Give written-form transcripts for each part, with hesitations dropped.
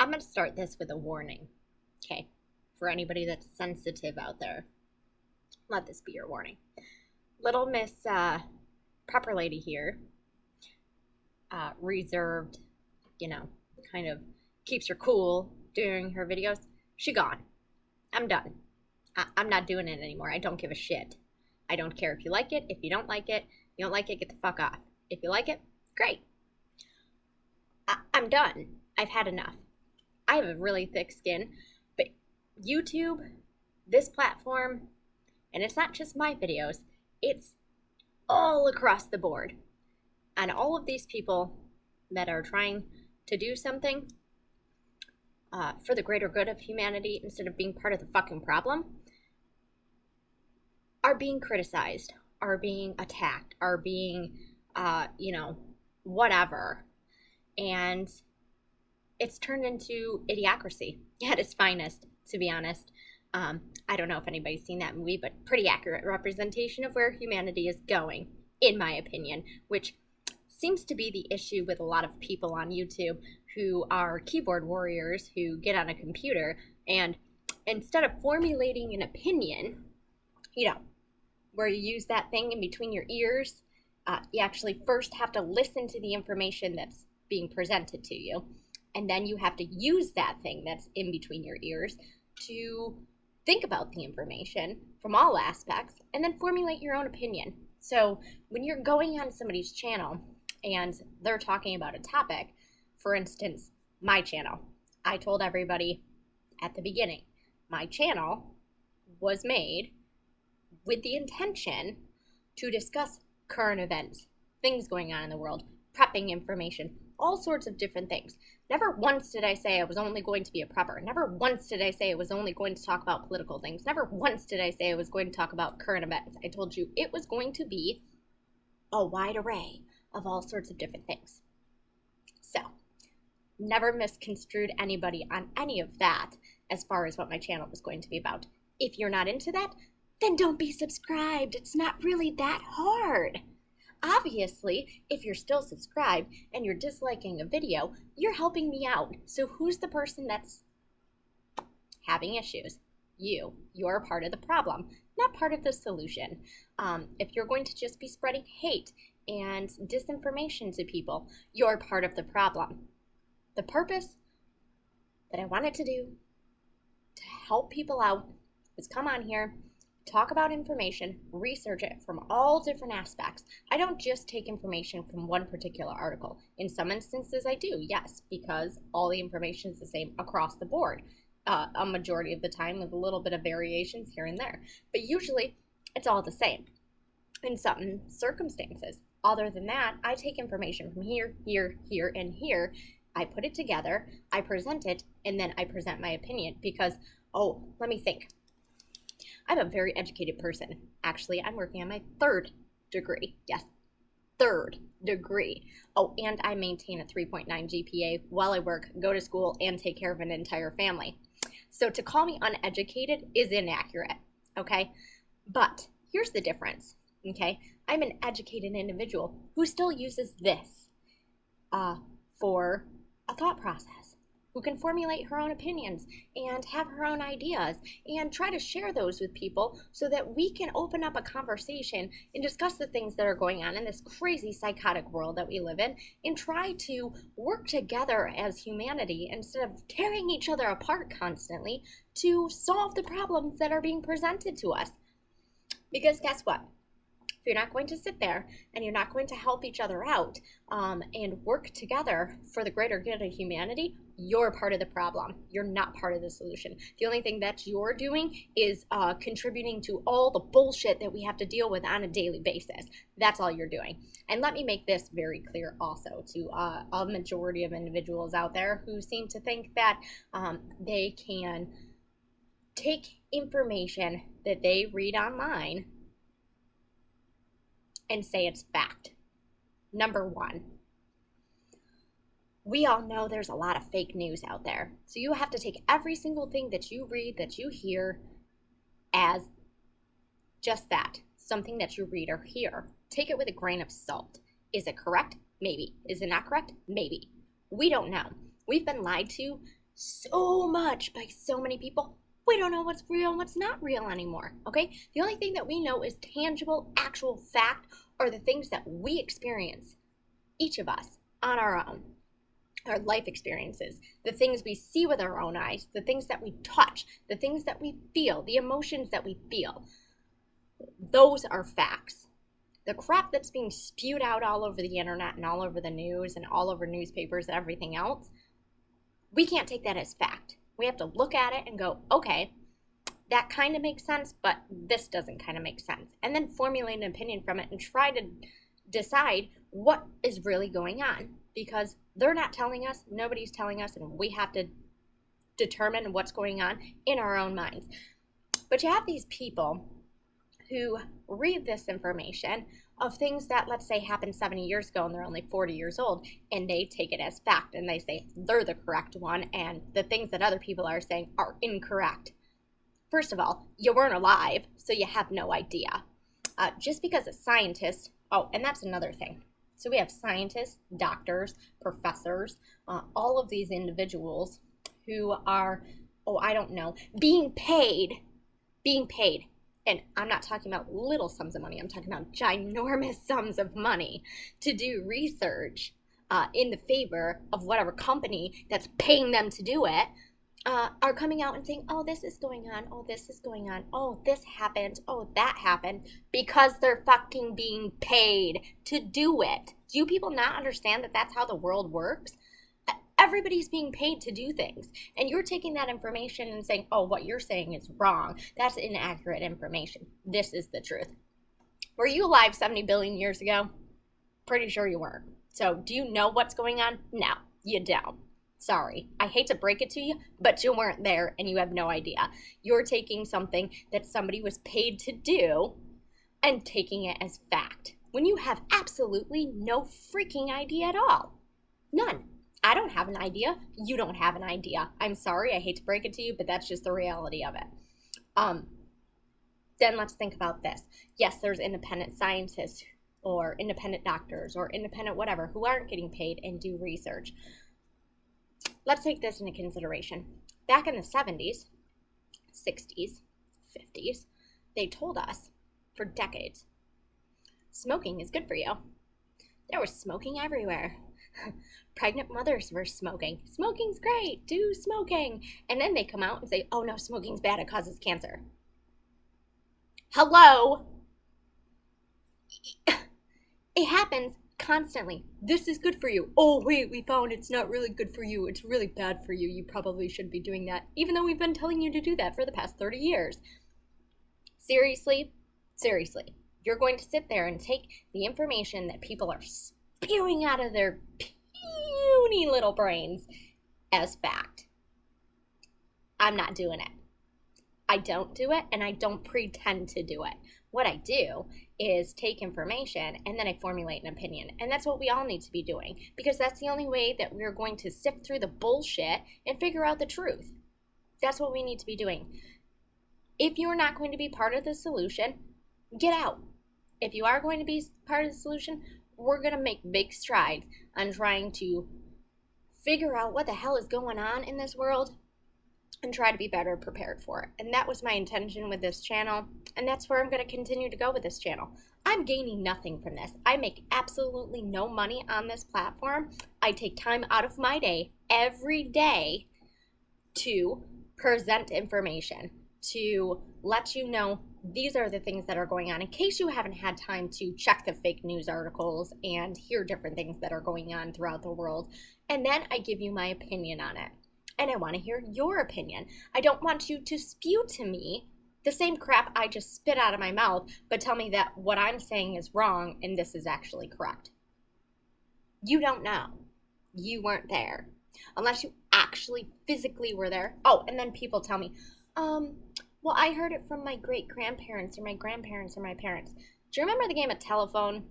I'm going to start this with a warning, okay? For anybody that's sensitive out there, let this be your warning. Little Miss Prepper Lady here, reserved, kind of keeps her cool during her videos. She gone. I'm done. I'm not doing it anymore. I don't give a shit. I don't care if you like it. If you don't like it, get the fuck off. If you like it, great. I'm done. I've had enough. I have a really thick skin, but YouTube, this platform, and it's not just my videos, it's all across the board. And all of these people that are trying to do something for the greater good of humanity instead of being part of the fucking problem are being criticized, are being attacked, are being, whatever. And it's turned into Idiocracy at its finest, to be honest. I don't know if anybody's seen that movie, but pretty accurate representation of where humanity is going, in my opinion, which seems to be the issue with a lot of people on YouTube who are keyboard warriors who get on a computer and instead of formulating an opinion, where you use that thing in between your ears, you actually first have to listen to the information that's being presented to you. And then you have to use that thing that's in between your ears to think about the information from all aspects and then formulate your own opinion. So when you're going on somebody's channel and they're talking about a topic, for instance, my channel, I told everybody at the beginning, my channel was made with the intention to discuss current events, things going on in the world, prepping information, all sorts of different things. Never once did I say I was only going to be a prepper. Never once did I say I was only going to talk about political things. Never once did I say I was going to talk about current events. I told you it was going to be a wide array of all sorts of different things. So, never misconstrued anybody on any of that as far as what my channel was going to be about. If you're not into that, then don't be subscribed. It's not really that hard. Obviously, if you're still subscribed and you're disliking a video, you're helping me out. So who's the person that's having issues? You. You're part of the problem, not part of the solution. If you're going to just be spreading hate and disinformation to people, you're part of the problem. The purpose that I wanted to do to help people out is come on here, talk about information, research it from all different aspects. I don't just take information from one particular article. In some instances I do, yes, because all the information is the same across the board. A majority of the time with a little bit of variations here and there. But usually it's all the same in some circumstances. Other than that, I take information from here, here, here, and here. I put it together, I present it, and then I present my opinion because, let me think. I'm a very educated person. Actually, I'm working on my 3rd degree. Yes, 3rd degree. Oh, and I maintain a 3.9 GPA while I work, go to school, and take care of an entire family. So to call me uneducated is inaccurate, okay? But here's the difference, okay? I'm an educated individual who still uses this for a thought process, who can formulate her own opinions and have her own ideas and try to share those with people so that we can open up a conversation and discuss the things that are going on in this crazy psychotic world that we live in and try to work together as humanity instead of tearing each other apart constantly to solve the problems that are being presented to us. Because guess what? If you're not going to sit there and you're not going to help each other out and work together for the greater good of humanity, you're part of the problem. You're not part of the solution. The only thing that you're doing is contributing to all the bullshit that we have to deal with on a daily basis. That's all you're doing. And let me make this very clear also to a majority of individuals out there who seem to think that they can take information that they read online and say it's fact. Number one, we all know there's a lot of fake news out there. So you have to take every single thing that you read, that you hear, as just that, something that you read or hear. Take it with a grain of salt. Is it correct? Maybe. Is it not correct? Maybe. We don't know. We've been lied to so much by so many people. We don't know what's real and what's not real anymore, okay? The only thing that we know is tangible, actual fact are the things that we experience, each of us, on our own. Our life experiences, the things we see with our own eyes, the things that we touch, the things that we feel, the emotions that we feel. Those are facts. The crap that's being spewed out all over the internet and all over the news and all over newspapers and everything else, we can't take that as fact. We have to look at it and go, okay, that kind of makes sense, but this doesn't kind of make sense. And then formulate an opinion from it and try to decide what is really going on, because they're not telling us, nobody's telling us, and we have to determine what's going on in our own minds. But you have these people who read this information of things that, let's say, happened 70 years ago and they're only 40 years old, and they take it as fact and they say they're the correct one and the things that other people are saying are incorrect. First of all, you weren't alive, so you have no idea. Just because a scientist, and that's another thing. So we have scientists, doctors, professors, all of these individuals who are, being paid. And I'm not talking about little sums of money. I'm talking about ginormous sums of money to do research in the favor of whatever company that's paying them to do it, are coming out and saying, oh, this is going on. Oh, this is going on. Oh, this happened. Oh, that happened, because they're fucking being paid to do it. Do you people not understand that that's how the world works? Everybody's being paid to do things. And you're taking that information and saying, oh, what you're saying is wrong. That's inaccurate information. This is the truth. Were you alive 70 billion years ago? Pretty sure you weren't. So do you know what's going on? No, you don't. Sorry, I hate to break it to you, but you weren't there and you have no idea. You're taking something that somebody was paid to do and taking it as fact, when you have absolutely no freaking idea at all. None. I don't have an idea. You don't have an idea. I'm sorry, I hate to break it to you, but that's just the reality of it. Then let's think about this. Yes, there's independent scientists or independent doctors or independent whatever who aren't getting paid and do research. Let's take this into consideration. Back in the 70s, 60s, 50s, they told us for decades, smoking is good for you. There was smoking everywhere. Pregnant mothers were smoking. Smoking's great. Do smoking. And then they come out and say, oh no, smoking's bad. It causes cancer. Hello? It happens constantly. This is good for you. Oh wait, we found it's not really good for you. It's really bad for you. You probably shouldn't be doing that, even though we've been telling you to do that for the past 30 years. Seriously, you're going to sit there and take the information that people are spewing out of their puny little brains as fact. I'm not doing it. I don't do it, and I don't pretend to do it. What I do is take information and then I formulate an opinion. And that's what we all need to be doing, because that's the only way that we're going to sift through the bullshit and figure out the truth. That's what we need to be doing. If you're not going to be part of the solution, get out. If you are going to be part of the solution, we're going to make big strides on trying to figure out what the hell is going on in this world and try to be better prepared for it. And that was my intention with this channel, and that's where I'm going to continue to go with this channel. I'm gaining nothing from this. I make absolutely no money on this platform. I take time out of my day every day to present information, to let you know these are the things that are going on, in case you haven't had time to check the fake news articles and hear different things that are going on throughout the world. And then I give you my opinion on it. And I want to hear your opinion. I don't want you to spew to me the same crap I just spit out of my mouth, but tell me that what I'm saying is wrong and this is actually correct. You don't know. You weren't there. Unless you actually physically were there. Oh, and then people tell me, well, I heard it from my great-grandparents or my grandparents or my parents. Do you remember the game of telephone?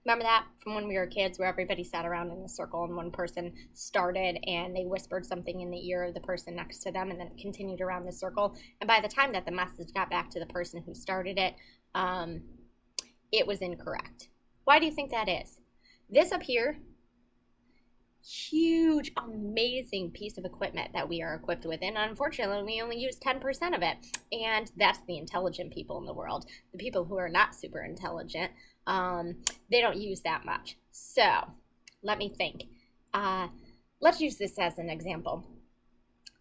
Remember that from when we were kids, where everybody sat around in a circle and one person started and they whispered something in the ear of the person next to them and then it continued around the circle. And by the time that the message got back to the person who started it, it was incorrect. Why do you think that is? This up here, huge huge, amazing piece of equipment that we are equipped with. And unfortunately, we only use 10% of it. And that's the intelligent people in the world. The people who are not super intelligent, they don't use that much. So let me think. Let's use this as an example.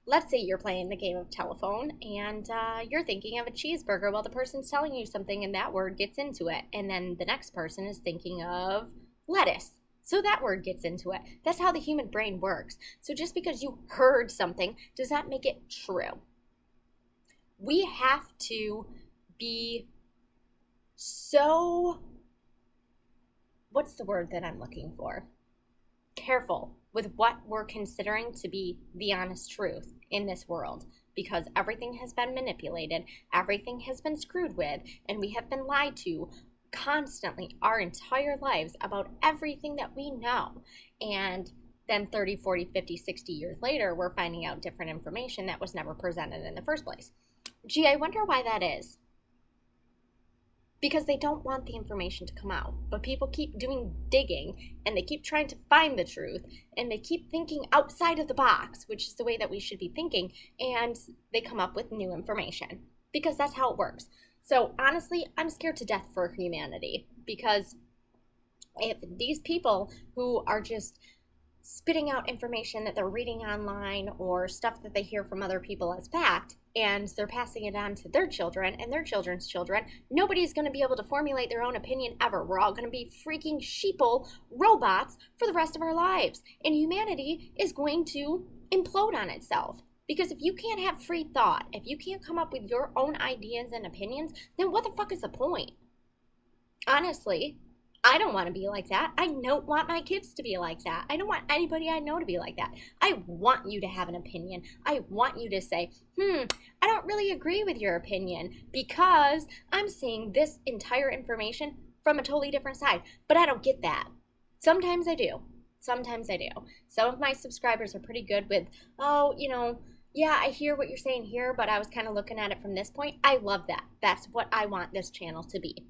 Let's say you're playing the game of telephone and you're thinking of a cheeseburger while the person's telling you something and that word gets into it. And then the next person is thinking of lettuce. So that word gets into it. That's how the human brain works. So just because you heard something does not make it true. We have to be so, what's the word that I'm looking for? Careful with what we're considering to be the honest truth in this world, because everything has been manipulated, everything has been screwed with, and we have been lied to constantly our entire lives about everything that we know. And then 30, 40, 50, 60 years later, we're finding out different information that was never presented in the first place. Gee, I wonder why that is. Because they don't want the information to come out. But people keep doing digging, and they keep trying to find the truth, and they keep thinking outside of the box, which is the way that we should be thinking, and they come up with new information. Because that's how it works. So honestly, I'm scared to death for humanity. Because if these people who are just spitting out information that they're reading online or stuff that they hear from other people as fact, and they're passing it on to their children and their children's children, nobody's going to be able to formulate their own opinion ever. We're all going to be freaking sheeple robots for the rest of our lives. And humanity is going to implode on itself. Because if you can't have free thought, if you can't come up with your own ideas and opinions, then what the fuck is the point? Honestly, I don't want to be like that. I don't want my kids to be like that. I don't want anybody I know to be like that. I want you to have an opinion. I want you to say, I don't really agree with your opinion because I'm seeing this entire information from a totally different side. But I don't get that. Sometimes I do. Sometimes I do. Some of my subscribers are pretty good with, yeah, I hear what you're saying here, but I was kind of looking at it from this point. I love that. That's what I want this channel to be.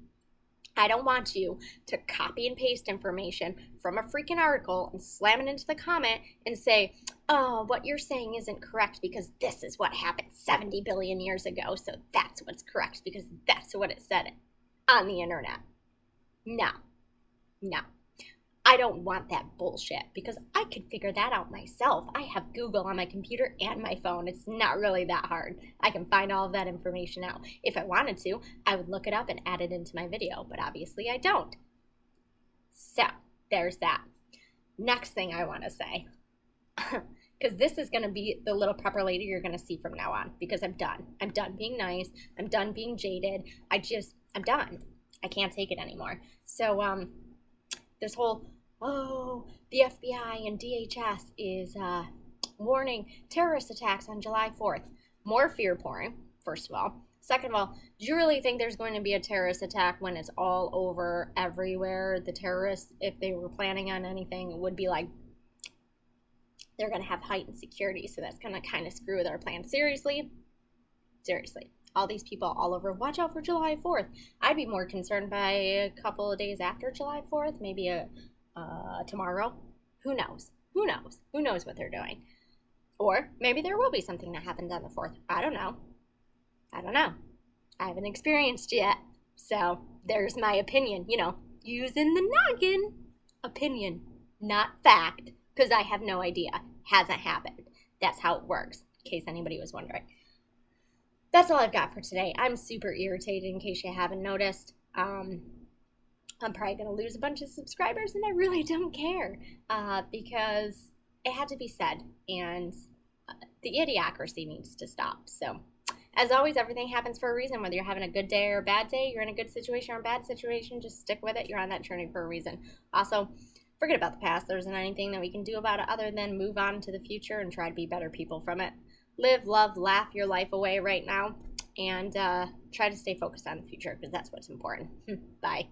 I don't want you to copy and paste information from a freaking article and slam it into the comment and say, oh, what you're saying isn't correct because this is what happened 70 billion years ago, so that's what's correct because that's what it said on the internet. No. I don't want that bullshit because I could figure that out myself. I have Google on my computer and my phone. It's not really that hard. I can find all of that information out. If I wanted to, I would look it up and add it into my video, but obviously I don't. So, there's that. Next thing I want to say, because this is going to be the little prepper lady you're going to see from now on, because I'm done. I'm done being nice. I'm done being jaded. I'm done. I can't take it anymore. So, this whole, the FBI and DHS is warning terrorist attacks on July 4th. More fear pouring, first of all. Second of all, do you really think there's going to be a terrorist attack when it's all over everywhere? The terrorists, if they were planning on anything, would be like, they're going to have heightened security, so that's going to kind of screw with our plan. Seriously? All these people all over, watch out for July 4th. I'd be more concerned by a couple of days after July 4th, maybe tomorrow. Who knows? Who knows what they're doing? Or maybe there will be something that happens on the 4th. I don't know. I haven't experienced yet. So there's my opinion, using the noggin. Opinion, not fact, because I have no idea. Hasn't happened. That's how it works, in case anybody was wondering. That's all I've got for today. I'm super irritated in case you haven't noticed. I'm probably going to lose a bunch of subscribers, and I really don't care because it had to be said, and the idiocracy needs to stop. So, as always, everything happens for a reason. Whether you're having a good day or a bad day, you're in a good situation or a bad situation, just stick with it. You're on that journey for a reason. Also, forget about the past. There isn't anything that we can do about it other than move on to the future and try to be better people from it. Live, love, laugh your life away right now, and try to stay focused on the future because that's what's important. Bye.